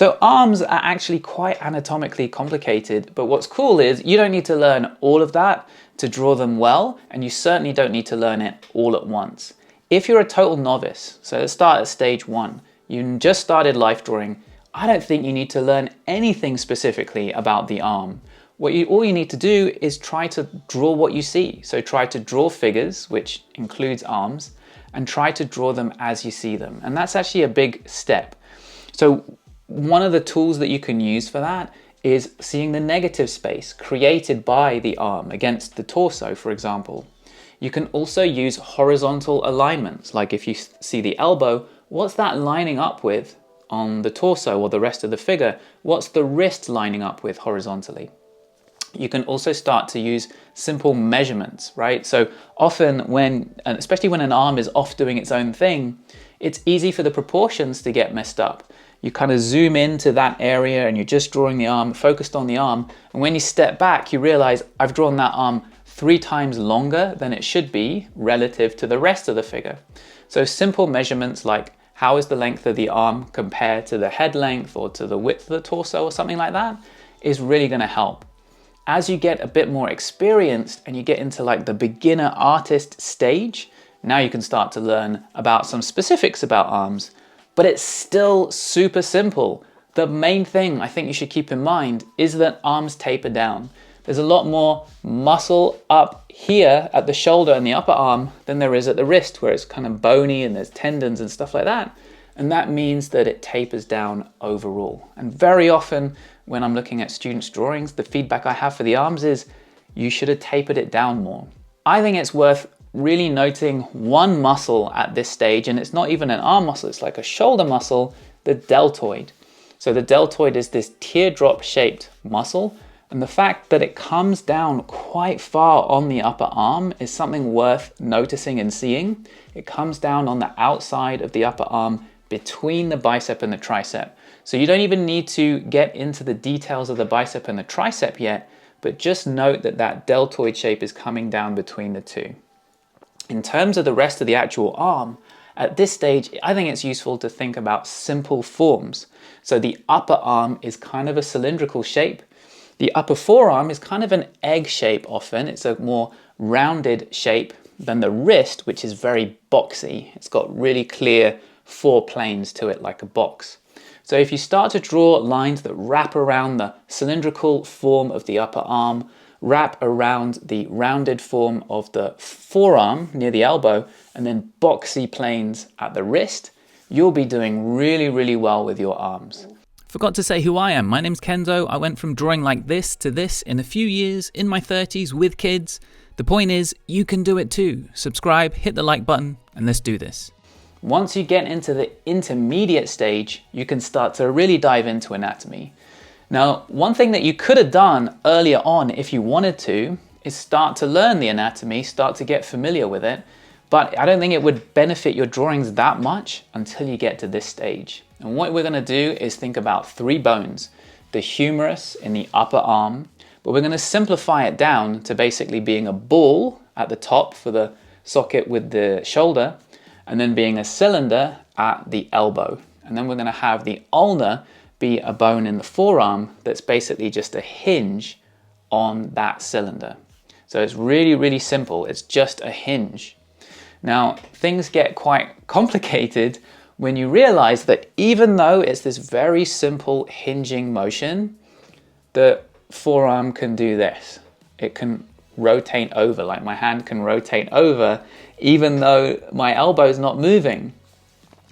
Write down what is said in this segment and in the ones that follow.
So arms are actually quite anatomically complicated, but what's cool is you don't need to learn all of that to draw them well, and you certainly don't need to learn it all at once. If you're a total novice, so let's start at stage 1, you just started life drawing, I don't think you need to learn anything specifically about the arm. All you need to do is try to draw what you see. So try to draw figures, which includes arms, and try to draw them as you see them. And that's actually a big step. So one of the tools that you can use for that is seeing the negative space created by the arm against the torso, for example. You can also use horizontal alignments, like if you see the elbow, what's that lining up with on the torso or the rest of the figure? What's the wrist lining up with horizontally? You can also start to use simple measurements, right? So often especially when an arm is off doing its own thing, it's easy for the proportions to get messed up. You kind of zoom into that area and you're just drawing the arm, focused on the arm. And when you step back, you realize I've drawn that arm 3 times longer than it should be relative to the rest of the figure. So simple measurements like how is the length of the arm compared to the head length or to the width of the torso or something like that is really going to help. As you get a bit more experienced and you get into like the beginner artist stage, now you can start to learn about some specifics about arms, but it's still super simple. The main thing I think you should keep in mind is that arms taper down. There's a lot more muscle up here at the shoulder and the upper arm than there is at the wrist, where it's kind of bony and there's tendons and stuff like that. And that means that it tapers down overall. And very often when I'm looking at students' drawings, the feedback I have for the arms is you should have tapered it down more. I think it's worth really noting one muscle at this stage, and it's not even an arm muscle, it's like a shoulder muscle, the deltoid. So the deltoid is this teardrop shaped muscle, and the fact that it comes down quite far on the upper arm is something worth noticing and seeing. It comes down on the outside of the upper arm between the bicep and the tricep. So you don't even need to get into the details of the bicep and the tricep yet, but just note that that deltoid shape is coming down between the two. In terms of the rest of the actual arm, at this stage, I think it's useful to think about simple forms. So the upper arm is kind of a cylindrical shape. The upper forearm is kind of an egg shape often. It's a more rounded shape than the wrist, which is very boxy. It's got really clear 4 planes to it like a box. So if you start to draw lines that wrap around the cylindrical form of the upper arm, wrap around the rounded form of the forearm near the elbow, and then boxy planes at the wrist, you'll be doing really, really well with your arms. Forgot to say who I am. My name's Kenzo. I went from drawing like this to this in a few years, in my 30s, with kids. The point is, you can do it too. Subscribe, hit the like button, and let's do this. Once you get into the intermediate stage, you can start to really dive into anatomy. Now, one thing that you could have done earlier on if you wanted to is start to learn the anatomy, start to get familiar with it, but I don't think it would benefit your drawings that much until you get to this stage. And what we're going to do is think about 3 bones, the humerus in the upper arm, but we're going to simplify it down to basically being a ball at the top for the socket with the shoulder, and then being a cylinder at the elbow. And then we're going to have the ulna be a bone in the forearm that's basically just a hinge on that cylinder. So it's really, really simple. It's just a hinge. Now, things get quite complicated when you realize that even though it's this very simple hinging motion, the forearm can do this. It can rotate over, like my hand can rotate over, even though my elbow is not moving.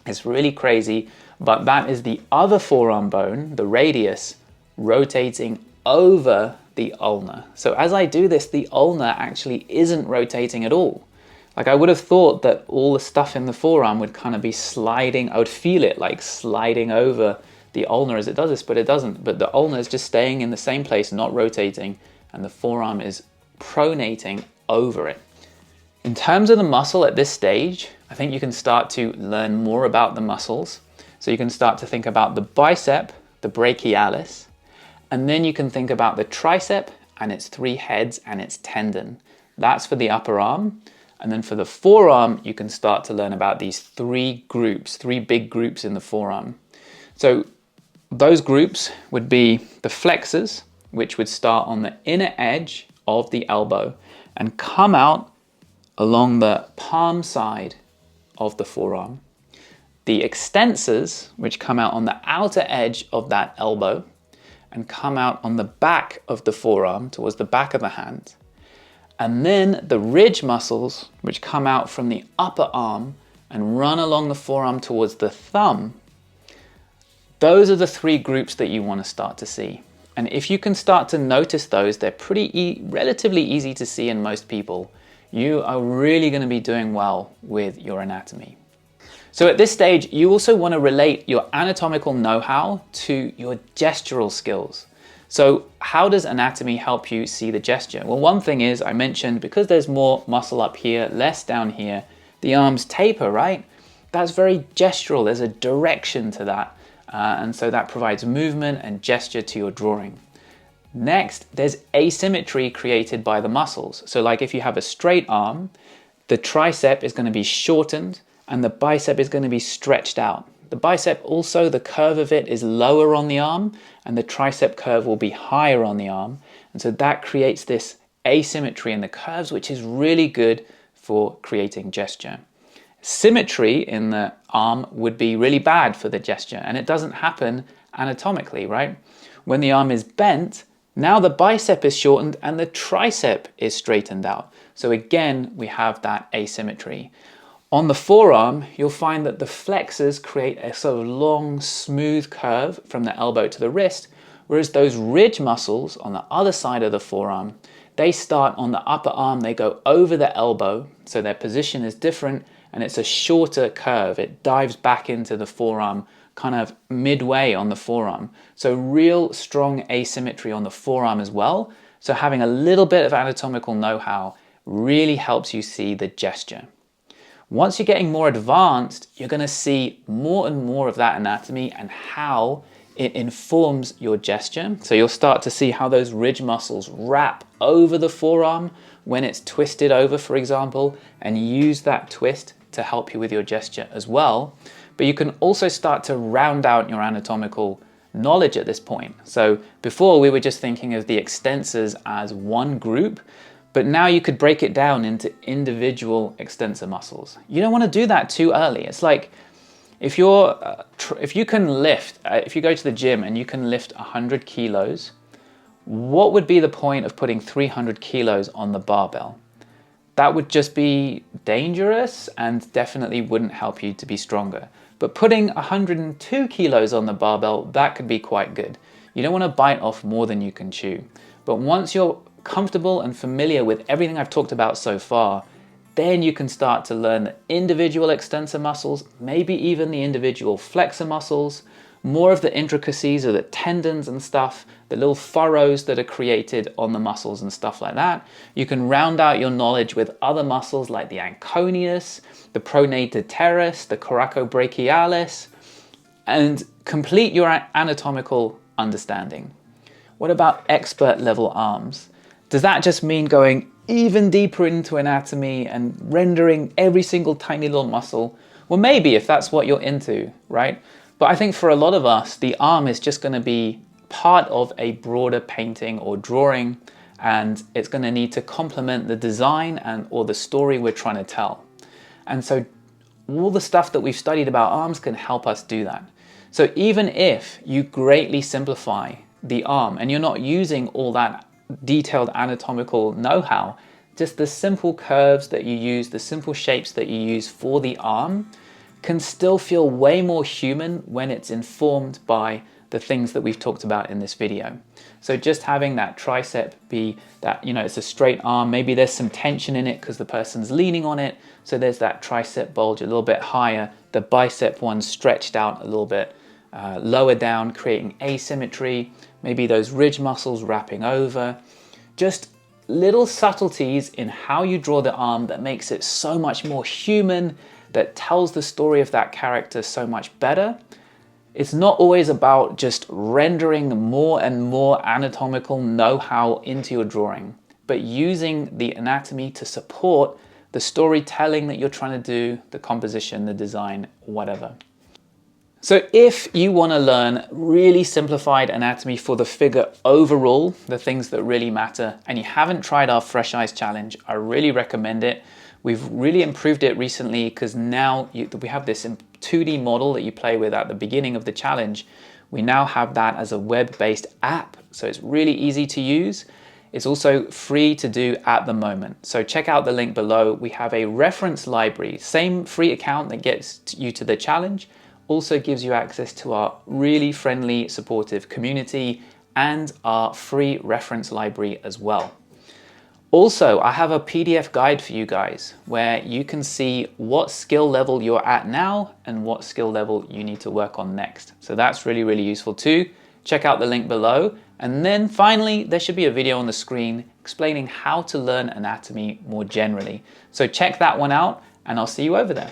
It's really crazy, but that is the other forearm bone, the radius, rotating over the ulna. So as I do this, the ulna actually isn't rotating at all. Like I would have thought that all the stuff in the forearm would kind of be sliding, I would feel it like sliding over the ulna as it does this, but it doesn't. But the ulna is just staying in the same place, not rotating, and the forearm is pronating over it. In terms of the muscle at this stage, I think you can start to learn more about the muscles. So you can start to think about the bicep, the brachialis, and then you can think about the tricep and its 3 heads and its tendon. That's for the upper arm. And then for the forearm, you can start to learn about these 3 groups, 3 big groups in the forearm. So Those groups would be the flexors, which would start on the inner edge of the elbow and come out along the palm side of the forearm. The extensors, which come out on the outer edge of that elbow and come out on the back of the forearm towards the back of the hand. And then the ridge muscles, which come out from the upper arm and run along the forearm towards the thumb. Those are the three groups that you want to start to see. And if you can start to notice those, they're relatively easy to see in most people. You are really going to be doing well with your anatomy. So at this stage, you also want to relate your anatomical know-how to your gestural skills. So how does anatomy help you see the gesture? Well, one thing is, I mentioned, because there's more muscle up here, less down here, the arms taper, right? That's very gestural. There's a direction to that. And so that provides movement and gesture to your drawing. Next, there's asymmetry created by the muscles. So like if you have a straight arm, the tricep is going to be shortened and the bicep is going to be stretched out. The bicep also, the curve of it is lower on the arm and the tricep curve will be higher on the arm. And so that creates this asymmetry in the curves, which is really good for creating gesture. Symmetry in the arm would be really bad for the gesture, and it doesn't happen anatomically, right? When the arm is bent, now the bicep is shortened and the tricep is straightened out. So again, we have that asymmetry. On the forearm, you'll find that the flexors create a sort of long, smooth curve from the elbow to the wrist, whereas those ridge muscles on the other side of the forearm, they start on the upper arm, they go over the elbow, so their position is different, and it's a shorter curve. It dives back into the forearm, kind of midway on the forearm. So real strong asymmetry on the forearm as well. So having a little bit of anatomical know-how really helps you see the gesture. Once you're getting more advanced, you're going to see more and more of that anatomy and how it informs your gesture. So you'll start to see how those ridge muscles wrap over the forearm when it's twisted over, for example, and use that twist to help you with your gesture as well. But you can also start to round out your anatomical knowledge at this point. So before we were just thinking of the extensors as one group, but now you could break it down into individual extensor muscles. You don't want to do that too early. It's like if you can lift, if you go to the gym and you can lift 100 kilos, what would be the point of putting 300 kilos on the barbell? That would just be dangerous and definitely wouldn't help you to be stronger. But putting 102 kilos on the barbell, that could be quite good. You don't want to bite off more than you can chew. But once you're comfortable and familiar with everything I've talked about so far, then you can start to learn the individual extensor muscles, maybe even the individual flexor muscles, more of the intricacies of the tendons and stuff, the little furrows that are created on the muscles and stuff like that. You can round out your knowledge with other muscles like the anconeus, the pronator teres, the coracobrachialis, and complete your anatomical understanding. What about expert level arms? Does that just mean going even deeper into anatomy and rendering every single tiny little muscle? Well, maybe if that's what you're into, right? But I think for a lot of us, the arm is just going to be part of a broader painting or drawing, and it's going to need to complement the design or the story we're trying to tell. And so all the stuff that we've studied about arms can help us do that. So even if you greatly simplify the arm and you're not using all that detailed anatomical know-how, just the simple curves that you use, the simple shapes that you use for the arm can still feel way more human when it's informed by the things that we've talked about in this video. So just having that tricep be that, it's a straight arm, maybe there's some tension in it because the person's leaning on it, so there's that tricep bulge a little bit higher, the bicep one stretched out a little bit lower down, creating asymmetry, maybe those ridge muscles wrapping over. Just little subtleties in how you draw the arm that makes it so much more human, that tells the story of that character so much better. It's not always about just rendering more and more anatomical know-how into your drawing, but using the anatomy to support the storytelling that you're trying to do, the composition, the design, whatever. So if you want to learn really simplified anatomy for the figure overall, the things that really matter, and you haven't tried our Fresh Eyes Challenge, I really recommend it. We've really improved it recently because now we have this 2D model that you play with at the beginning of the challenge. We now have that as a web-based app, so it's really easy to use. It's also free to do at the moment. So check out the link below. We have a reference library, same free account that gets you to the challenge, also gives you access to our really friendly, supportive community and our free reference library as well. Also, I have a PDF guide for you guys where you can see what skill level you're at now and what skill level you need to work on next. So that's really, really useful too. Check out the link below. And then finally, there should be a video on the screen explaining how to learn anatomy more generally. So check that one out and I'll see you over there.